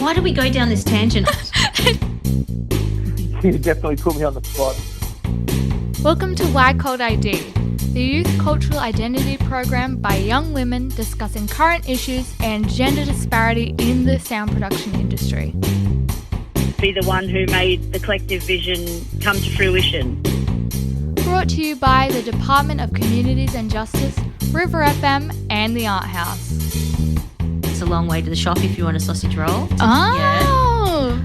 Why do we go down this tangent? You definitely put me on the spot. Welcome to Why Cult ID, the youth cultural identity program by young women discussing current issues and gender disparity in the sound production industry. Be the one who made the collective vision come to fruition. Brought to you by the Department of Communities and Justice, River FM and the Art House. It's a long way to the shop if you want a sausage roll. Oh! Yeah.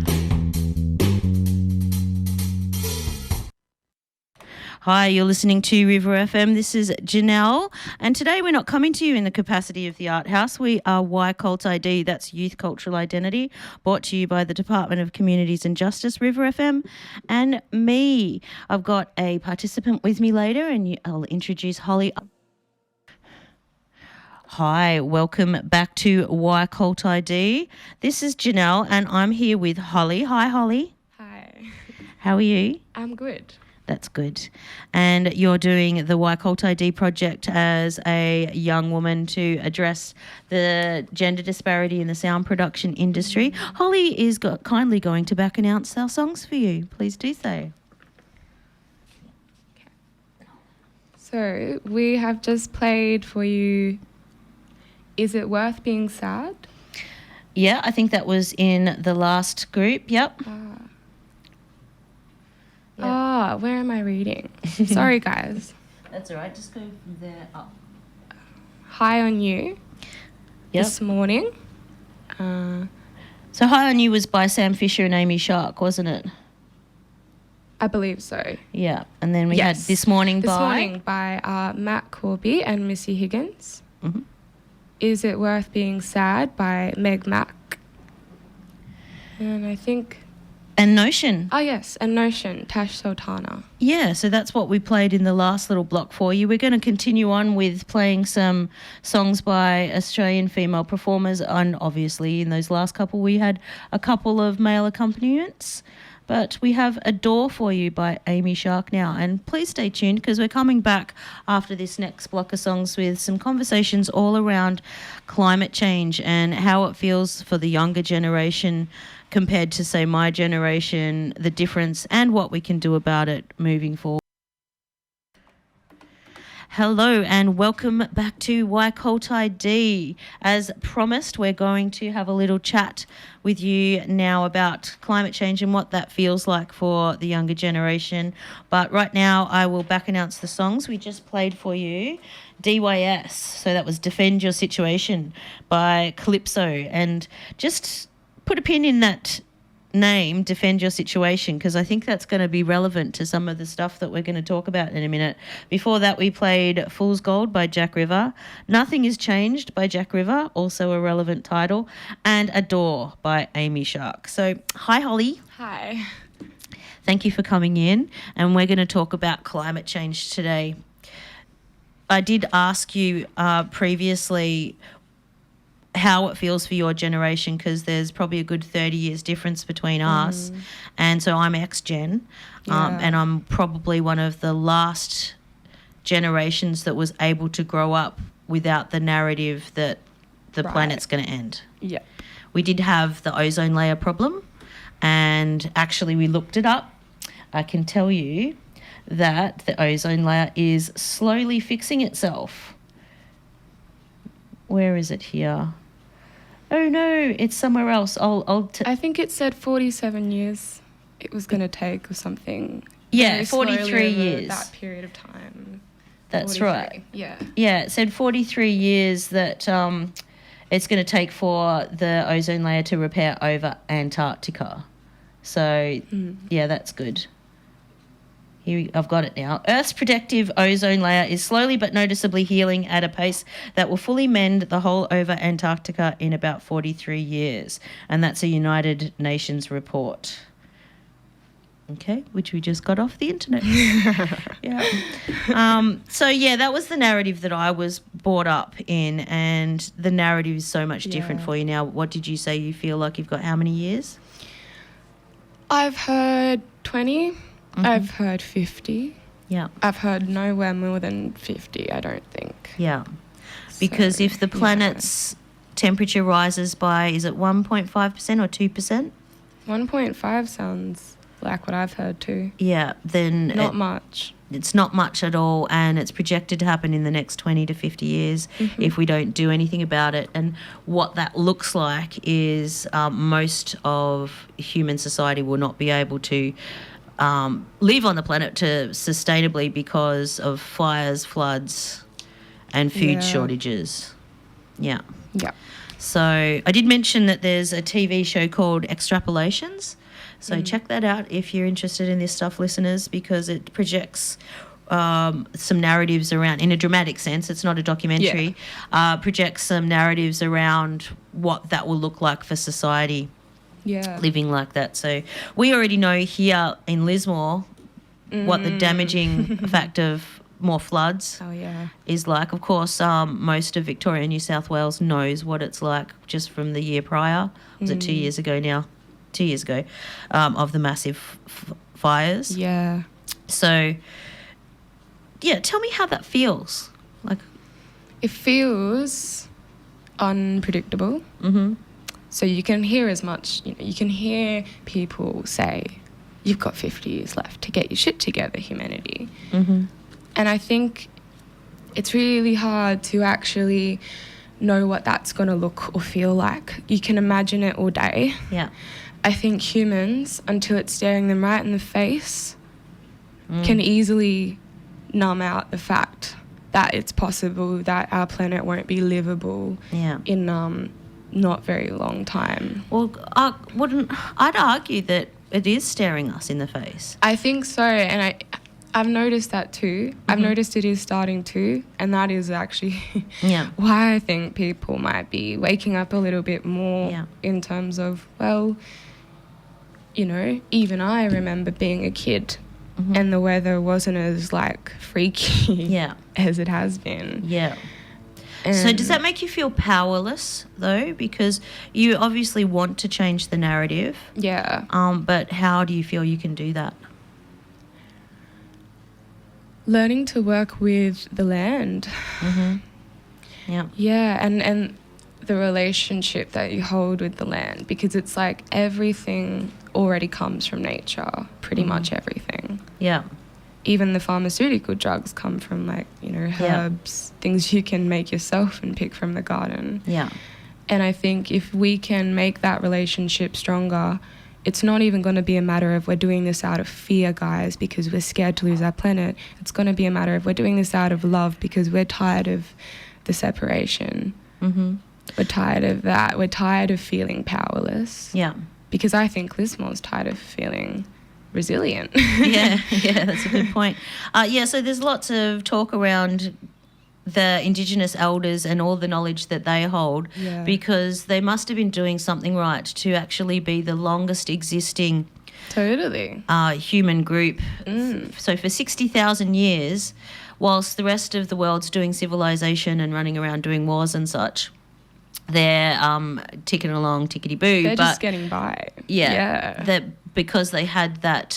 Hi, you're listening to River FM. This is Janelle, and today we're not coming to you in the capacity of the Art House. We are Y Cult ID, that's Youth Cultural Identity, brought to you by the Department of Communities and Justice, River FM, and me. I've got a participant with me later, and I'll introduce Holly. Hi, welcome back to Y Cult ID. This is Janelle, and I'm here with Holly. Hi, Holly. Hi. How are you? I'm good. That's good. And you're doing the Y Cult ID project as a young woman to address the gender disparity in the sound production industry. Holly is kindly going to back announce our songs for you. Please do so. So we have just played for you Is It Worth Being Sad? Yeah, I think that was in the last group. Yep. Where am I reading? Sorry, guys. That's all right. Just go from there up. High on You Yep. this morning. So High on You was by Sam Fisher and Amy Shark, wasn't it? I believe so. Yeah. And then we had This Morning This morning by Matt Corby and Missy Higgins. Mhm. Is It Worth Being Sad by Meg Mac. And I think... And Notion. Oh, yes, and Notion, Tash Sultana. Yeah, so that's what we played in the last little block for you. We're going to continue on with playing some songs by Australian female performers, and obviously in those last couple we had a couple of male accompaniments. But we have Adore for you by Amy Shark now. And please stay tuned because we're coming back after this next block of songs with some conversations all around climate change and how it feels for the younger generation compared to, say, my generation, the difference and what we can do about it moving forward. Hello and welcome back to Y Cult ID. As promised, we're going to have a little chat with you now about climate change and what that feels like for the younger generation. But right now I will back announce the songs we just played for you. DYS, so that was Defend Your Situation by Calypso. And just put a pin in that name, Defend Your Situation, because I think that's going to be relevant to some of the stuff that we're going to talk about in a minute. Before that, we played Fool's Gold by Jack River, Nothing Is Changed by Jack River, also a relevant title, and Adore by Amy Shark. So, hi, Holly. Hi. Thank you for coming in, and we're going to talk about climate change today. I did ask you previously how it feels for your generation because there's probably a good 30 years difference between us, and so I'm ex-gen, and I'm probably one of the last generations that was able to grow up without the narrative that the planet's going to end. Yeah. We did have the ozone layer problem, and actually we looked it up. I can tell you that the ozone layer is slowly fixing itself. Where is it here? Oh no, it's somewhere else. I think it said 47 years it was going to take or something. Yeah, Very 43 slowly over years. that period of time. That's 43. right. Yeah. Yeah, it said 43 years that it's going to take for the ozone layer to repair over Antarctica. So, yeah, that's good. Here, I've got it now. Earth's protective ozone layer is slowly but noticeably healing at a pace that will fully mend the hole over Antarctica in about 43 years. And that's a United Nations report. Okay, which we just got off the internet. Yeah. So, yeah, that was the narrative that I was brought up in, and the narrative is so much different for you now. What did you say you feel like you've got how many years? I've heard 20. I've heard 50. Yeah. I've heard nowhere more than 50, I don't think. Yeah. Because So, if the planet's temperature rises by, is it 1.5% or 2%? 1.5 sounds like what I've heard too. Yeah, then Not much. it's not much at all, and it's projected to happen in the next 20 to 50 years if we don't do anything about it. And what that looks like is most of human society will not be able to live on the planet to sustainably because of fires, floods, and food Yeah. shortages. Yeah. Yeah. So I did mention that there's a TV show called Extrapolations. So check that out if you're interested in this stuff, listeners, because it projects some narratives around, in a dramatic sense, it's not a documentary, projects some narratives around what that will look like for society Yeah. living like that. So we already know here in Lismore what the damaging effect of more floods Oh, yeah. is like. Of course, most of Victoria and New South Wales knows what it's like just from the year prior. Was it 2 years ago now? 2 years ago, of the massive fires. Yeah. So, yeah, tell me how that feels. Like, It feels unpredictable. mm-hmm. So you can hear as much, you can hear people say, you've got 50 years left to get your shit together, humanity. Mm-hmm. And I think it's really hard to actually know what that's going to look or feel like. You can imagine it all day. Yeah. I think humans, until it's staring them right in the face, can easily numb out the fact that it's possible that our planet won't be livable Yeah. in not very long time. Well, I'd argue that it is staring us in the face. I think so, and I've noticed that too. I've noticed it is starting to, and that is actually Yeah. why I think people might be waking up a little bit more Yeah. in terms of, well, even I remember being a kid and the weather wasn't as like freaky Yeah. as it has been. Yeah. So does that make you feel powerless though? Because you obviously want to change the narrative. Yeah. But how do you feel you can do that? Learning to work with the land. Yeah. Yeah, and the relationship that you hold with the land, because it's like everything already comes from nature, pretty much everything. Yeah. Even the pharmaceutical drugs come from herbs, things you can make yourself and pick from the garden. Yeah. And I think if we can make that relationship stronger, it's not even going to be a matter of we're doing this out of fear, guys, because we're scared to lose our planet. It's going to be a matter of we're doing this out of love because we're tired of the separation. Mm-hmm. We're tired of that. We're tired of feeling powerless. Yeah. Because I think Lismore's tired of feeling resilient. Yeah, that's a good point. So there's lots of talk around the Indigenous elders and all the knowledge that they hold, because they must have been doing something right to actually be the longest existing Totally. human group. So for 60,000 years, whilst the rest of the world's doing civilization and running around doing wars and such, they're ticking along tickety-boo. They're but just getting by. Yeah. That because they had that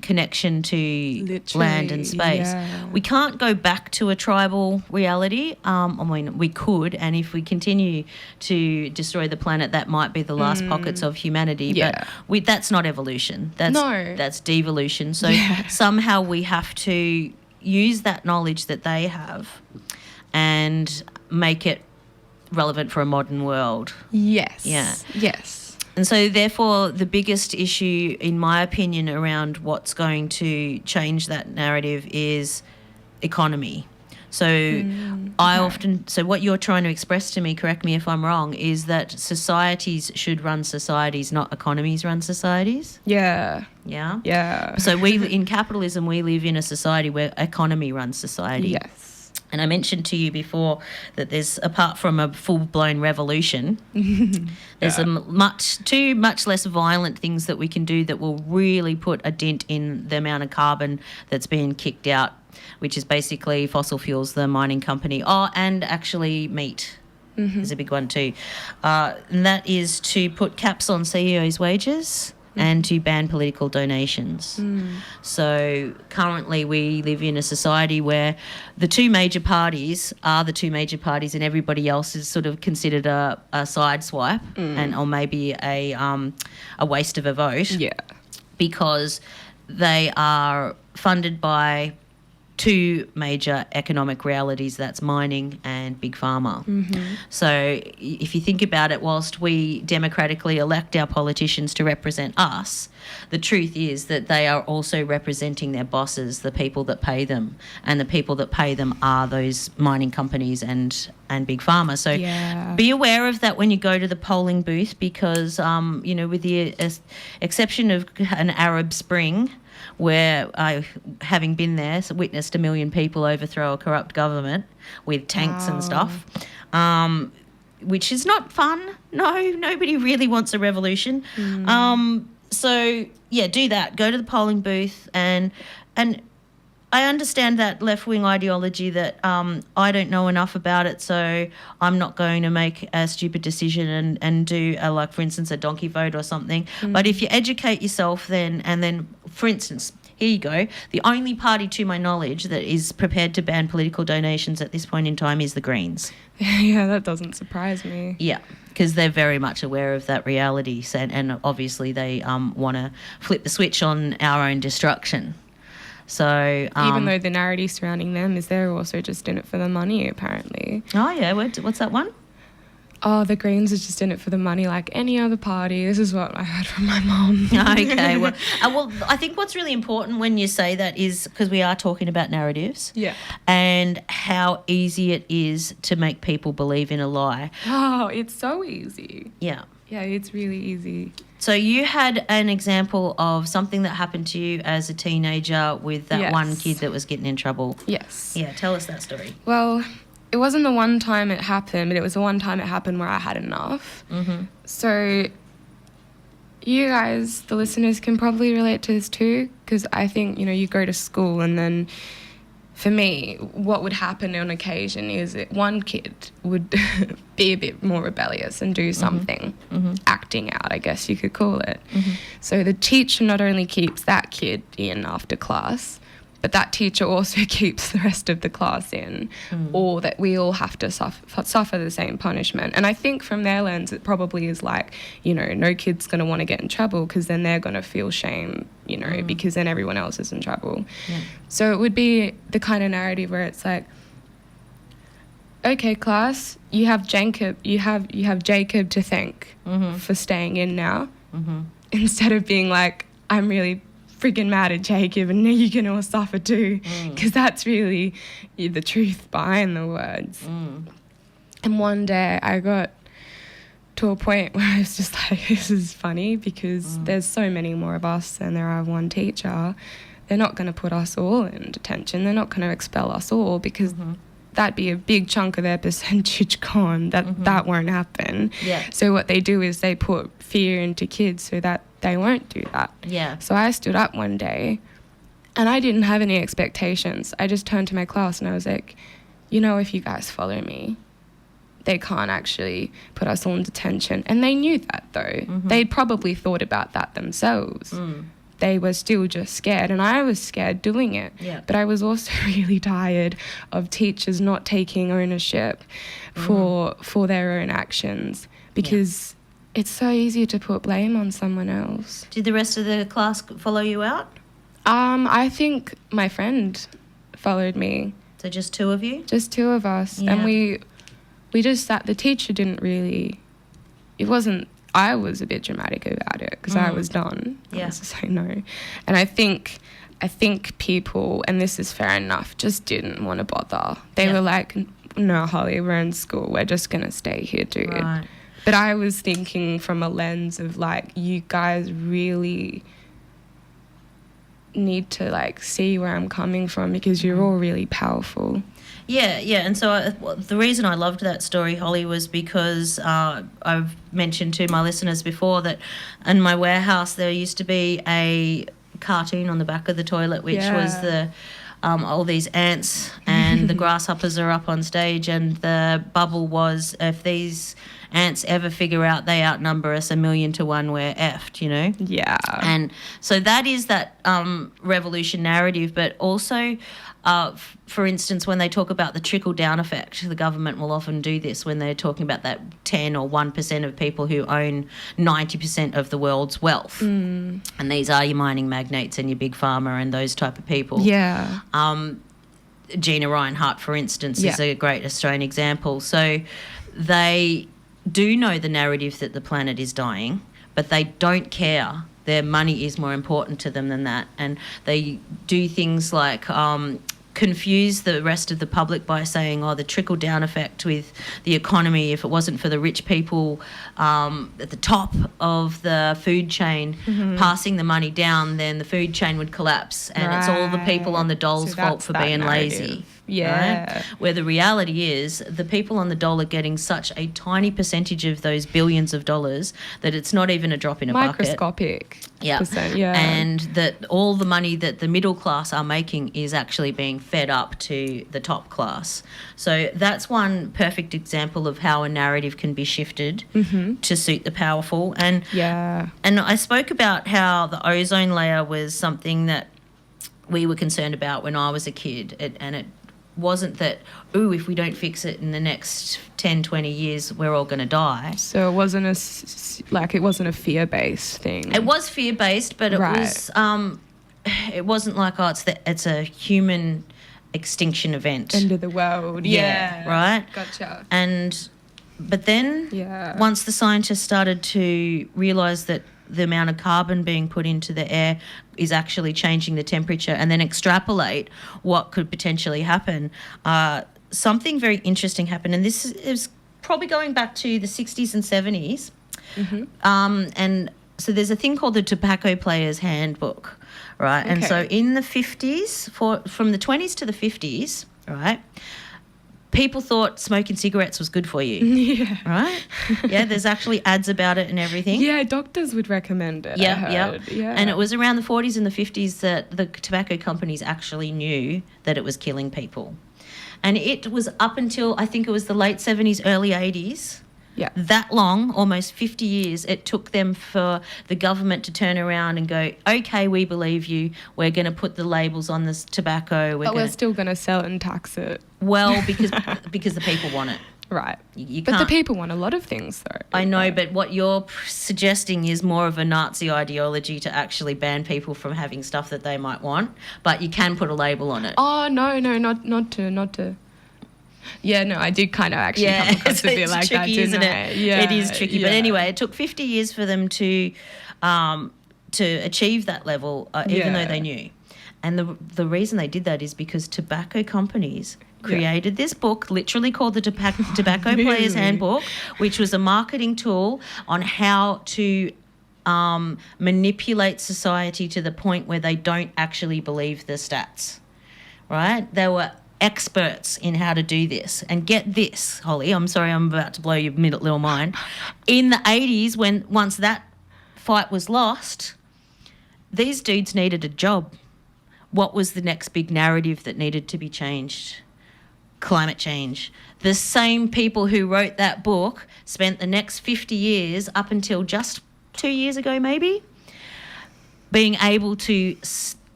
connection to Literally, land and space. yeah. We can't go back to a tribal reality. I mean, we could, and if we continue to destroy the planet, that might be the last pockets of humanity. Yeah. But that's not evolution. That's devolution. So somehow we have to use that knowledge that they have and make it relevant for a modern world. Yes. Yeah. Yes. And so therefore the biggest issue, in my opinion, around what's going to change that narrative is economy. So so what you're trying to express to me, correct me if I'm wrong, is that societies should run societies, not economies run societies. Yeah. Yeah? Yeah. So in capitalism, we live in a society where economy runs society. Yes. And I mentioned to you before that there's, apart from a full-blown revolution, there's two much less violent things that we can do that will really put a dent in the amount of carbon that's being kicked out, which is basically fossil fuels, the mining company, and actually meat is a big one too. And that is to put caps on CEOs' wages and to ban political donations. So currently we live in a society where the two major parties are the two major parties and everybody else is sort of considered a side swipe or maybe a waste of a vote. Yeah. Because they are funded by two major economic realities, that's mining and big pharma. So if you think about it, whilst we democratically elect our politicians to represent us, the truth is that they are also representing their bosses, the people that pay them, and the people that pay them are those mining companies and big pharma. So be aware of that when you go to the polling booth because, with the exception of an Arab Spring, where I, having been there, witnessed 1 million people overthrow a corrupt government with tanks and stuff, which is not fun. No, nobody really wants a revolution. So, do that. Go to the polling booth and I understand that left-wing ideology that I don't know enough about it, so I'm not going to make a stupid decision and do, like, for instance, a donkey vote or something. But if you educate yourself then, for instance, here you go, the only party to my knowledge that is prepared to ban political donations at this point in time is the Greens. Yeah, that doesn't surprise me. Yeah, because they're very much aware of that reality, and obviously they want to flip the switch on our own destruction. So even though the narrative surrounding them is they're also just in it for the money, apparently. Oh, yeah. What's that one? Oh, the Greens are just in it for the money like any other party. This is what I heard from my mum. Okay. Well, I think what's really important when you say that is because we are talking about narratives. Yeah. And how easy it is to make people believe in a lie. Oh, it's so easy. Yeah. Yeah, it's really easy. So you had an example of something that happened to you as a teenager with that one kid that was getting in trouble. Yes. Yeah, tell us that story. Well, it wasn't the one time it happened, but it was the one time it happened where I had enough. So you guys, the listeners, can probably relate to this too, because I think, you go to school and then for me, what would happen on occasion is that one kid would be a bit more rebellious and do something, acting out, I guess you could call it. So the teacher not only keeps that kid in after class, but that teacher also keeps the rest of the class in, or that we all have to suffer the same punishment. And I think from their lens, it probably is like, no kid's going to want to get in trouble because then they're going to feel shame, because then everyone else is in trouble. Yeah. So it would be the kind of narrative where it's like, okay, class, you have Jacob to thank for staying in now, instead of being like, I'm really freaking mad at Jacob and now you're going to suffer too, because that's really the truth behind the words. And one day I got to a point where I was just like, this is funny because there's so many more of us than there are one teacher. They're not going to put us all in detention. They're not going to expel us all because that'd be a big chunk of their percentage gone. That won't happen. Yeah. So what they do is they put fear into kids so that they won't do that. Yeah. So I stood up one day and I didn't have any expectations. I just turned to my class and I was like, if you guys follow me, they can't actually put us all in detention. And they knew that though. They'd probably thought about that themselves. They were still just scared, and I was scared doing it. Yeah. But I was also really tired of teachers not taking ownership for their own actions because it's so easy to put blame on someone else. Did the rest of the class follow you out? I think my friend followed me. So just two of you? Just two of us. Yeah. And we just sat. The teacher didn't really... It wasn't... I was a bit dramatic about it because I was done. Yeah. I was just like, no. And I think people, and this is fair enough, just didn't want to bother. They were like, no, Holly, we're in school. We're just going to stay here, dude. Right. But I was thinking from a lens of like, you guys really need to like see where I'm coming from because you're all really powerful. Yeah. And so the reason I loved that story, Holly, was because I've mentioned to my listeners before that in my warehouse there used to be a cartoon on the back of the toilet, which was the all these ants and the grasshoppers are up on stage, and the bubble was if these ants ever figure out they outnumber us 1,000,000 to 1, we're effed, you know? Yeah. And so that is that revolution narrative, but also, for instance, when they talk about the trickle-down effect, the government will often do this when they're talking about that 10 or 1% of people who own 90% of the world's wealth. And these are your mining magnates and your big pharma and those type of people. Yeah. Gina Reinhart, for instance, is a great Australian example. So they do know the narrative that the planet is dying, but they don't care. Their money is more important to them than that. And they do things like confuse the rest of the public by saying, the trickle-down effect with the economy, if it wasn't for the rich people at the top of the food chain passing the money down, then the food chain would collapse. And it's all the people on the dole's fault for being lazy. Yeah. Right? Where the reality is the people on the dole are getting such a tiny percentage of those billions of dollars that it's not even a drop in a bucket. Microscopic. Yeah. Yeah. And that all the money that the middle class are making is actually being fed up to the top class. So that's one perfect example of how a narrative can be shifted to suit the powerful. And and I spoke about how the ozone layer was something that we were concerned about when I was a kid. It wasn't that, if we don't fix it in the next 10, 20 years, we're all going to die. So it wasn't a fear-based thing. It was fear-based, but it wasn't like, it's a human extinction event. End of the world. Yeah. Right? Gotcha. But then once the scientists started to realise that the amount of carbon being put into the air is actually changing the temperature, and then extrapolate what could potentially happen, something very interesting happened. And this is probably going back to the 60s and 70s. And so there's a thing called the Tobacco Player's Handbook, right? Okay. And so in the 50s, from the 20s to the 50s, right, people thought smoking cigarettes was good for you. Yeah. Right? Yeah, there's actually ads about it and everything. Yeah, doctors would recommend it. Yeah. And it was around the 40s and the 50s that the tobacco companies actually knew that it was killing people. And it was up until, I think it was the late 70s, early 80s. Yeah. That long, almost 50 years, it took them for the government to turn around and go, okay, we believe you. We're going to put the labels on this tobacco. We're still going to sell it and tax it. Well, because the people want it. Right. You but the people want a lot of things, though. I know, but what you're suggesting is more of a Nazi ideology to actually ban people from having stuff that they might want. But you can put a label on it. Oh, no, not to. Yeah, no, I did kind of actually come across a bit like tricky, that, isn't it? Yeah, it is tricky. But anyway, it took 50 years for them to achieve that level, even though they knew. And the reason they did that is because tobacco companies created this book, literally called the Tobacco Player's Handbook, which was a marketing tool on how to manipulate society to the point where they don't actually believe the stats, right? They were experts in how to do this. And get this, Holly, I'm sorry, I'm about to blow your little mind. In the 80s, once that fight was lost, these dudes needed a job. What was the next big narrative that needed to be changed? Climate change. The same people who wrote that book spent the next 50 years, up until just 2 years ago maybe, being able to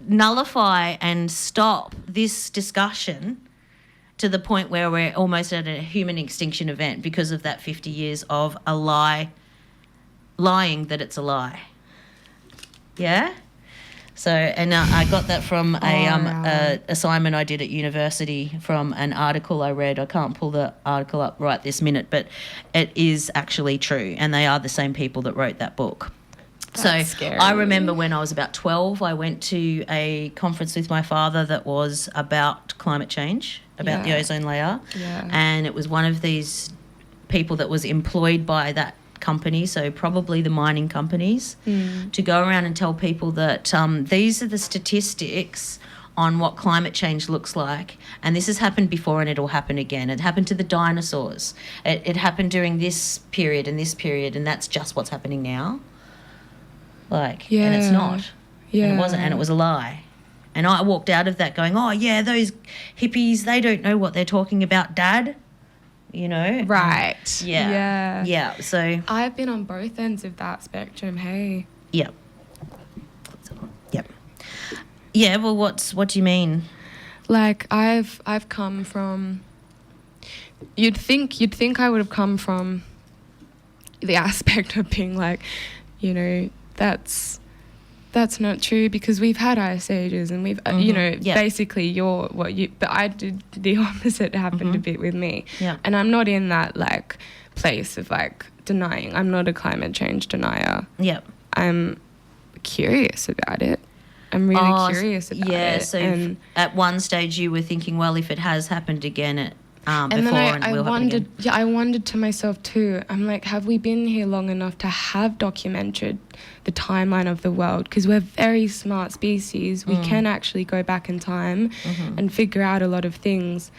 nullify and stop this discussion to the point where we're almost at a human extinction event because of that 50 years of a lying that it's a lie. Yeah? So, and I got that from a assignment I did at university from an article I read. I can't pull the article up right this minute, but it is actually true, and they are the same people that wrote that book. That's scary. I remember when I was about 12, I went to a conference with my father that was about climate change, about the ozone layer, and it was one of these people that was employed by that company, so probably the mining companies, to go around and tell people that these are the statistics on what climate change looks like, and this has happened before and it'll happen again. It happened to the dinosaurs. It happened during this period, and that's just what's happening now. And it's not. Yeah. And it wasn't, and it was a lie. And I walked out of that going, oh, yeah, those hippies, they don't know what they're talking about, Dad. you know? Right. Yeah. Yeah. So, I've been on both ends of that spectrum, hey. yeah. Yep. Yeah, well, what do you mean? Like, I've come from... You'd think I would have come from the aspect of being like, you know, that's not true because we've had ice ages and we've, you know, basically but I did the opposite happened a bit with me. Yeah. And I'm not in that like place of like denying. I'm not a climate change denier. Yeah. I'm curious about it. I'm really curious about it. Yeah, so at one stage you were thinking, well, if it has happened again, and before then and will happen again. I wondered to myself too, I'm like, have we been here long enough to have documented the timeline of the world? Because we're very smart species. We can actually go back in time and figure out a lot of things.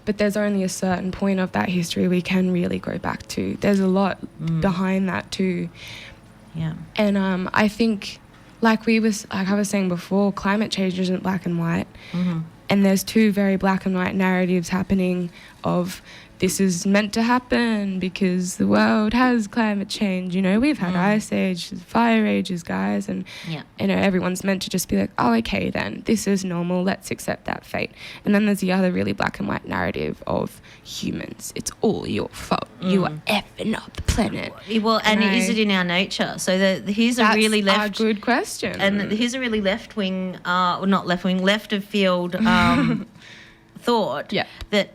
But there's only a certain point of that history we can really go back to. There's a lot behind that too. Yeah. And I think, like I was saying before, climate change isn't black and white. And there's two very black and white narratives happening of this is meant to happen because the world has climate change. You know, we've had ice ages, fire ages, guys. And, you know, everyone's meant to just be like, oh, okay, then this is normal. Let's accept that fate. And then there's the other really black and white narrative of humans. It's all your fault. You are effing up the planet. Well, and is it in our nature? So here's a really That's a good question. And here's a really left-wing, not left-wing, left-of-field thought that,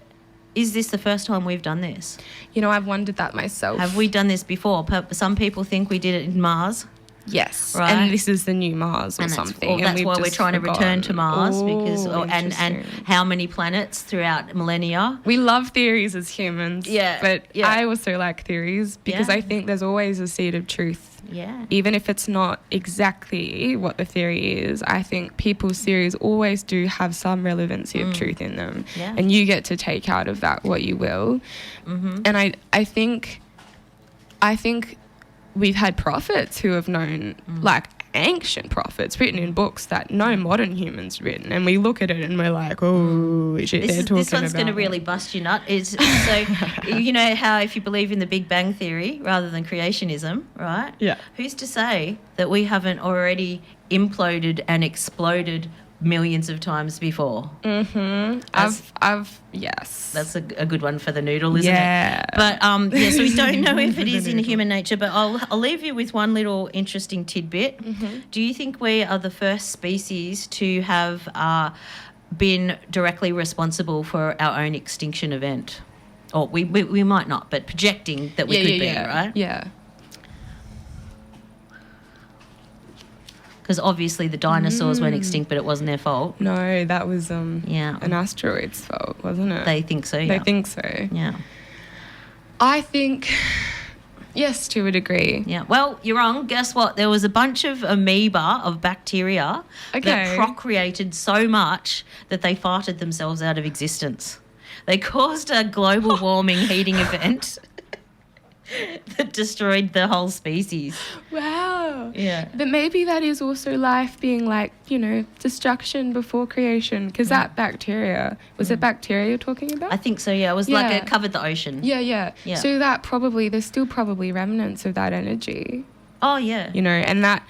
is this the first time we've done this? You know, I've wondered that myself. Have we done this before? Some people think we did it in Mars. Yes, right. And this is the new Mars or something. That's why we're trying to return to Mars and how many planets throughout millennia. We love theories as humans. Yeah, but I also like theories because I think there's always a seed of truth. Yeah. Even if it's not exactly what the theory is, I think people's theories always do have some relevancy of truth in them. Yeah. And you get to take out of that what you will. And I think we've had prophets who have known, like ancient prophets written in books that no modern humans written, and we look at it and we're like, oh shit, they're talking about. This one's going to really bust your nut. So you know how if you believe in the Big Bang Theory rather than creationism, right? Yeah. Who's to say that we haven't already imploded and exploded millions of times before? Yes. That's a good one for the noodle, isn't it? But so we don't know if it is in human nature, but I'll leave you with one little interesting tidbit. Do you think we are the first species to have been directly responsible for our own extinction event? Or we might not, but projecting that we could be, right? Yeah. Because obviously the dinosaurs went extinct, but it wasn't their fault. No, that was an asteroid's fault, wasn't it? They think so, yeah. They think so. Yeah. I think, yes, to a degree. Yeah. Well, you're wrong. Guess what? There was a bunch of amoeba, of bacteria, that procreated so much that they farted themselves out of existence. They caused a global warming heating event that destroyed the whole species. Wow. Yeah. But maybe that is also life being like, you know, destruction before creation. Because that bacteria, was it bacteria you're talking about? I think so, yeah. It was like it covered the ocean. Yeah. So there's still probably remnants of that energy. Oh, yeah. You know, and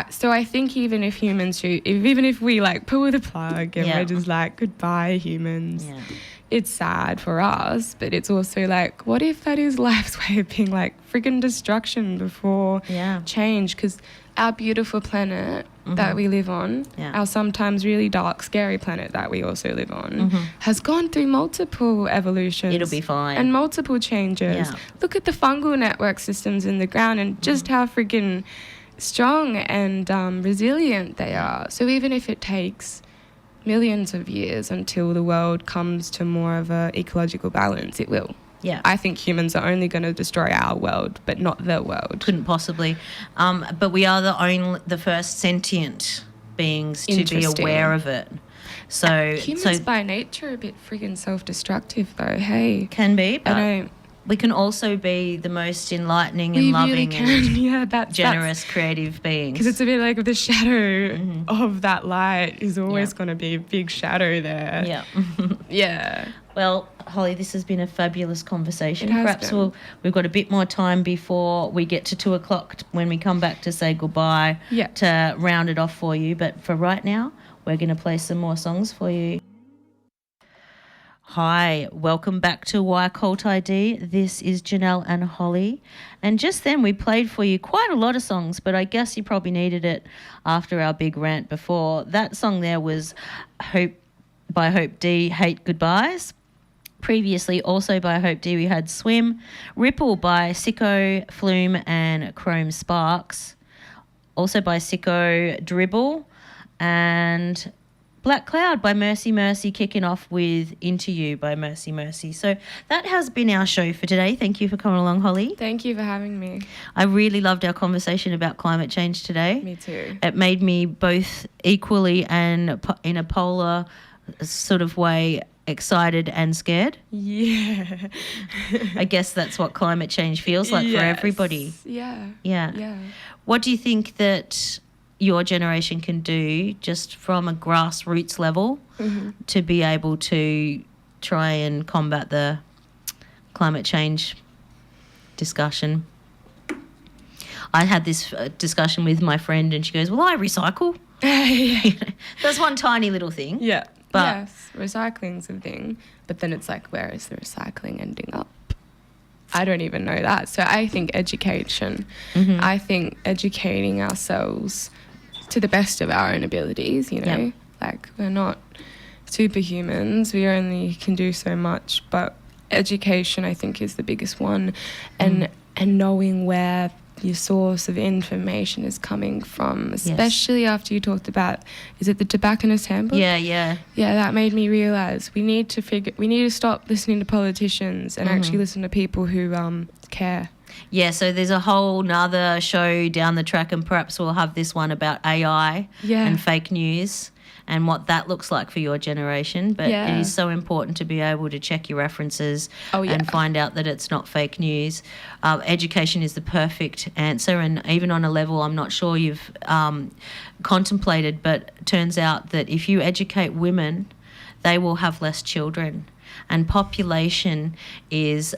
so I think even if humans, even if we like pull the plug and we're just like, goodbye humans. Yeah. It's sad for us, but it's also like, what if that is life's way of being like friggin' destruction before change? Because our beautiful planet that we live on, our sometimes really dark, scary planet that we also live on, has gone through multiple evolutions. It'll be fine. And multiple changes. Yeah. Look at the fungal network systems in the ground and just how friggin' strong and resilient they are. So even if it takes millions of years until the world comes to more of a ecological balance, it will. Yeah. I think humans are only going to destroy our world, but not the world. Couldn't possibly. But we are the first sentient beings to be aware of it. So humans by nature are a bit friggin' self-destructive though, hey. Can be, but we can also be the most enlightening and loving and generous, creative beings. Because it's a bit like the shadow of that light is always going to be a big shadow there. Yeah. Yeah. Well, Holly, this has been a fabulous conversation. It has Perhaps been. we've got a bit more time before we get to 2:00 when we come back to say goodbye Yeah. to round it off for you. But for right now, we're going to play some more songs for you. Hi, welcome back to Why Cult ID. This is Janelle and Holly. And just then we played for you quite a lot of songs, but I guess you probably needed it after our big rant before. That song there was Hope by Hope D, Hate Goodbyes. Previously, also by Hope D, we had Swim, Ripple by Sicko, Flume and Chrome Sparks. Also by Sicko, Dribble, and Black Cloud by Mercy Mercy, kicking off with Into You by Mercy Mercy. So that has been our show for today. Thank you for coming along, Holly. Thank you for having me. I really loved our conversation about climate change today. Me too. It made me both equally and in a polar sort of way excited and scared. Yeah. I guess that's what climate change feels like for Yes. everybody. Yeah. Yeah. Yeah. What do you think that your generation can do just from a grassroots level to be able to try and combat the climate change discussion? I had this discussion with my friend and she goes, well, I recycle. That's one tiny little thing. Yeah. But- yes, recycling's a thing. But then it's like, where is the recycling ending up? I don't even know that. So I think education. I think educating ourselves to the best of our own abilities, you know. Yep. Like, we're not superhumans. We only can do so much. But education, I think, is the biggest one. And knowing where your source of information is coming from, especially after you talked about, is it the Tobacconist Handbook? Yeah. Yeah, that made me realise we need to stop listening to politicians and actually listen to people who care. Yeah, so there's a whole nother show down the track and perhaps we'll have this one about AI and fake news and what that looks like for your generation. But it is so important to be able to check your references and find out that it's not fake news. Education is the perfect answer, and even on a level I'm not sure you've contemplated, but it turns out that if you educate women, they will have less children. And population is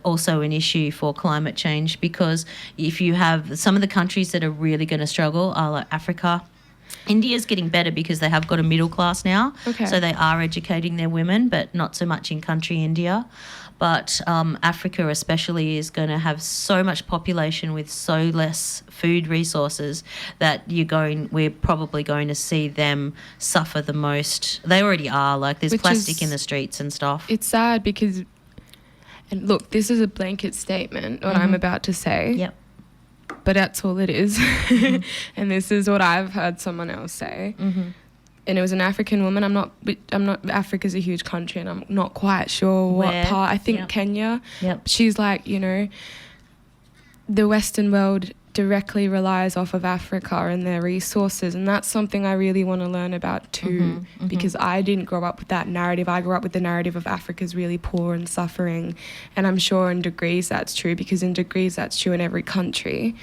also an issue for climate change, because if you have some of the countries that are really going to struggle are like Africa. India's getting better because they have got a middle class now. Okay. So they are educating their women, but not so much in country India. But Africa especially is going to have so much population with so less food resources that we're probably going to see them suffer the most. They already are. Like, there's plastic in the streets and stuff. It's sad because, and look, this is a blanket statement, what I'm about to say. Yep. But that's all it is. And this is what I've heard someone else say. And it was an African woman. I'm not. Africa's a huge country, and I'm not quite sure Where? what part. I think Yep. Kenya. Yep. She's like, the Western world directly relies off of Africa and their resources, and that's something I really want to learn about too, because I didn't grow up with that narrative. I grew up with the narrative of Africa's really poor and suffering, and I'm sure in degrees that's true, because in degrees that's true in every country.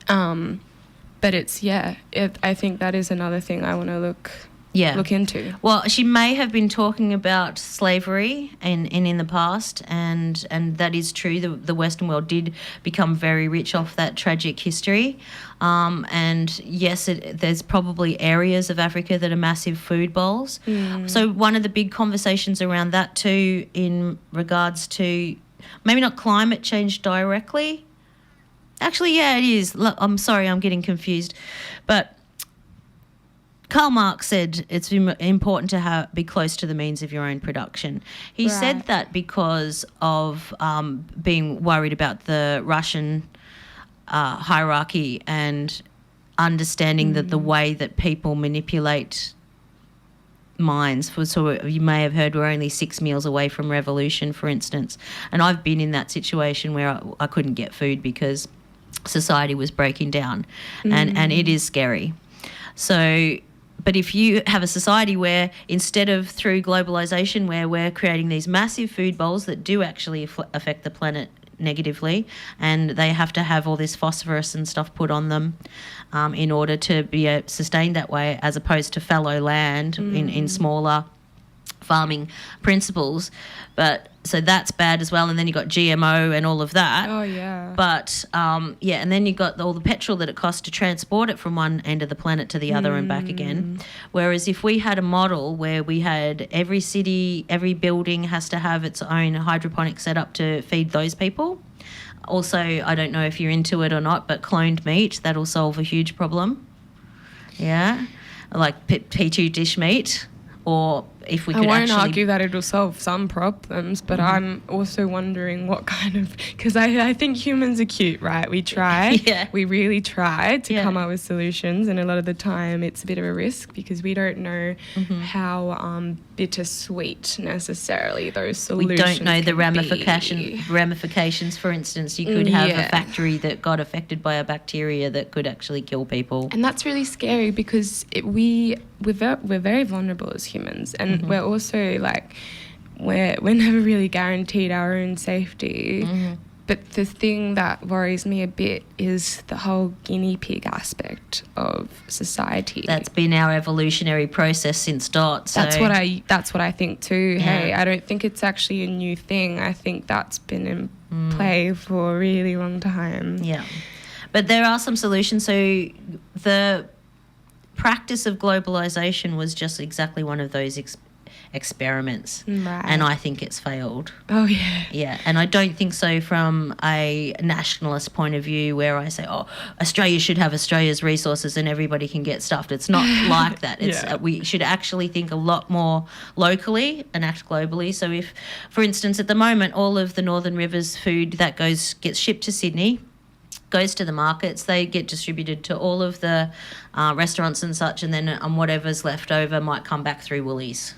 But it's I think that is another thing I want to look into. Well, she may have been talking about slavery in the past, and that is true. The Western world did become very rich off that tragic history. And yes, there's probably areas of Africa that are massive food bowls. So one of the big conversations around that too, in regards to maybe not climate change directly. Actually, yeah, it is. Look, I'm sorry, I'm getting confused. But Karl Marx said it's important to be close to the means of your own production. He said that because of being worried about the Russian hierarchy and understanding that the way that people manipulate minds. So you may have heard we're only 6 meals away from revolution, for instance. And I've been in that situation where I couldn't get food because society was breaking down, and it is scary. So, but if you have a society where instead of through globalization, where we're creating these massive food bowls that do actually affect the planet negatively, and they have to have all this phosphorus and stuff put on them in order to be sustained that way, as opposed to fallow land in smaller farming principles. But so that's bad as well. And then you got GMO and all of that. Oh, yeah. But and then you got all the petrol that it costs to transport it from one end of the planet to the other and back again. Whereas if we had a model where we had every city, every building has to have its own hydroponic setup to feed those people. Also, I don't know if you're into it or not, but cloned meat, that'll solve a huge problem. Yeah, like P2 dish meat, or if we could I won't actually argue that it'll solve some problems, but I'm also wondering what kind of, because I think humans are cute, right? We try, we really try to come up with solutions, and a lot of the time it's a bit of a risk because we don't know how bittersweet necessarily those solutions. We don't know the can ramifications. For instance, you could have a factory that got affected by a bacteria that could actually kill people, and that's really scary because we're very vulnerable as humans, and we're also like we're never really guaranteed our own safety. But the thing that worries me a bit is the whole guinea pig aspect of society. That's been our evolutionary process since dot. So. That's what I think too. Yeah. Hey, I don't think it's actually a new thing. I think that's been in play for a really long time. Yeah. But there are some solutions. So the practice of globalization was just exactly one of those experiments, right. And I think it's failed. Oh yeah. Yeah, and I don't think so from a nationalist point of view where I say, oh, Australia should have Australia's resources and everybody can get stuffed. It's not like that. It's we should actually think a lot more locally and act globally. So if, for instance, at the moment, all of the Northern Rivers food that gets shipped to Sydney goes to the markets, they get distributed to all of the restaurants and such, and then whatever's left over might come back through Woolies.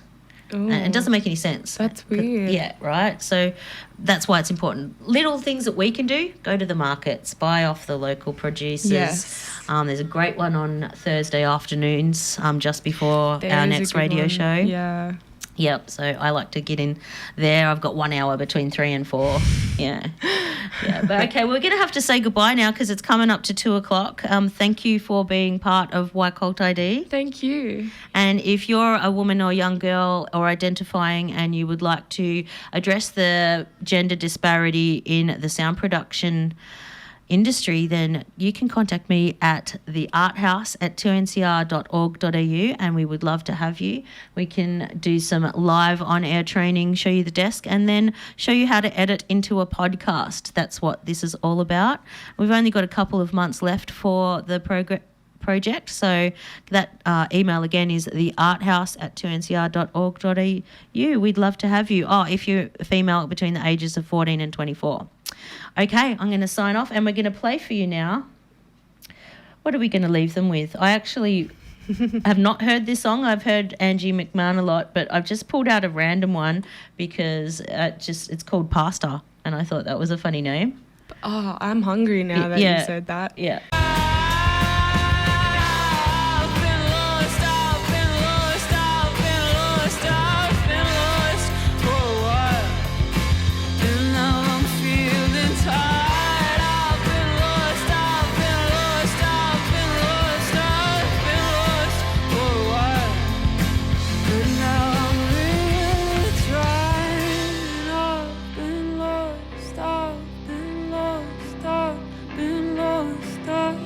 And it doesn't make any sense. That's weird. Yeah, right? So that's why it's important. Little things that we can do, go to the markets, buy off the local producers. Yes. There's a great one on Thursday afternoons just before our next radio show. Yeah. Yep, so I like to get in there. I've got 1 hour between 3 and 4. Yeah. But okay, we're going to have to say goodbye now because it's coming up to 2 o'clock. Thank you for being part of Why Cult ID. Thank you. And if you're a woman or young girl or identifying and you would like to address the gender disparity in the sound production industry, then you can contact me at thearthouse@2ncr.org.au, and we would love to have you. We can do some live on-air training, show you the desk, and then show you how to edit into a podcast. That's what this is all about. We've only got a couple of months left for the project, so that email again is thearthouse@2ncr.org.au. We'd love to have you. If you're a female between the ages of 14 and 24. Okay, I'm going to sign off and we're going to play for you now. What are we going to leave them with? I actually have not heard this song. I've heard Angie McMahon a lot, but I've just pulled out a random one because it's called Pasta, and I thought that was a funny name. Oh, I'm hungry now that you said that. Yeah. I've been lost, I've been lost.